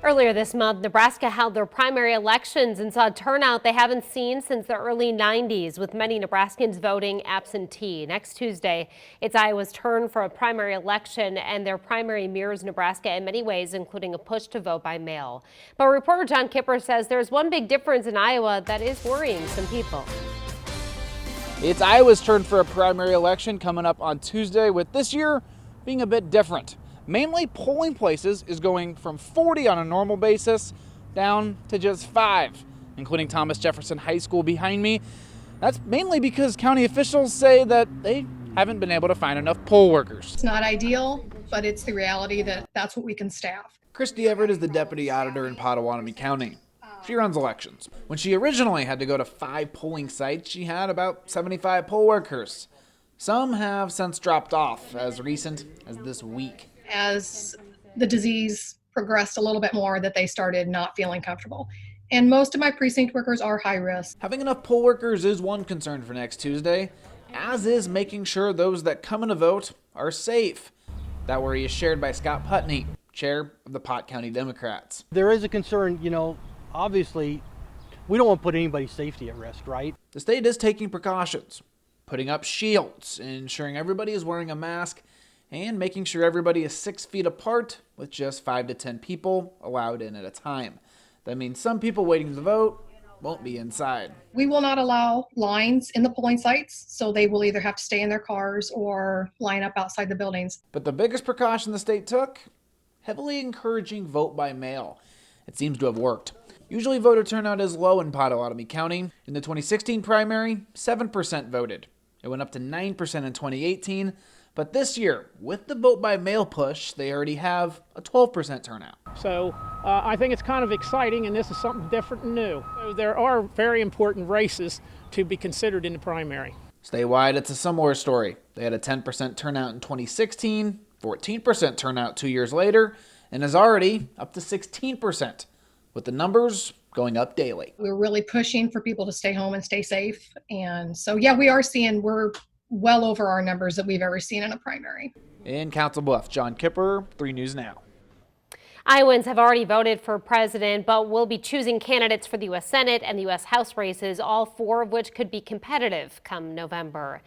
Earlier this month, Nebraska held their primary elections and saw a turnout they haven't seen since the early 90s, with many Nebraskans voting absentee. Next Tuesday, it's Iowa's turn for a primary election, and their primary mirrors Nebraska in many ways, including a push to vote by mail. But reporter John Kipper says there's one big difference in Iowa that is worrying some people. It's Iowa's turn for a primary election coming up on Tuesday, with this year being a bit different. Mainly polling places is going from 40 on a normal basis down to just 5, including Thomas Jefferson High School behind me. That's mainly because county officials say that they haven't been able to find enough poll workers. It's not ideal, but it's the reality that that's what we can staff. Christy Everett is the deputy auditor in Potawatomi County. She runs elections. When she originally had to go to 5 polling sites, she had about 75 poll workers. Some have since dropped off as recent as this week. As the disease progressed a little bit more, that they started not feeling comfortable. And most of my precinct workers are high risk. Having enough poll workers is one concern for next Tuesday, as is making sure those that come in to vote are safe. That worry is shared by Scott Putney, chair of the Pot County Democrats. There is a concern, obviously we don't want to put anybody's safety at risk, right? The state is taking precautions, putting up shields, ensuring everybody is wearing a mask, and making sure everybody is 6 feet apart, with just 5 to 10 people allowed in at a time. That means some people waiting to vote won't be inside. We will not allow lines in the polling sites, so they will either have to stay in their cars or line up outside the buildings. But the biggest precaution the state took? Heavily encouraging vote by mail. It seems to have worked. Usually voter turnout is low in Potawatomi County. In the 2016 primary, 7% voted. It went up to 9% in 2018. But this year, with the vote by mail push, they already have a 12% turnout. So I think it's kind of exciting, and this is something different and new. So there are very important races to be considered in the primary. Statewide, it's a similar story. They had a 10% turnout in 2016, 14% turnout 2 years later, and is already up to 16%, with the numbers going up daily. We're really pushing for people to stay home and stay safe. And so, yeah, we're well over our numbers that we've ever seen in a primary. In Council Bluffs, John Kipper, 3 News Now. Iowans have already voted for president, but will be choosing candidates for the U.S. Senate and the U.S. House races, all 4 of which could be competitive come November.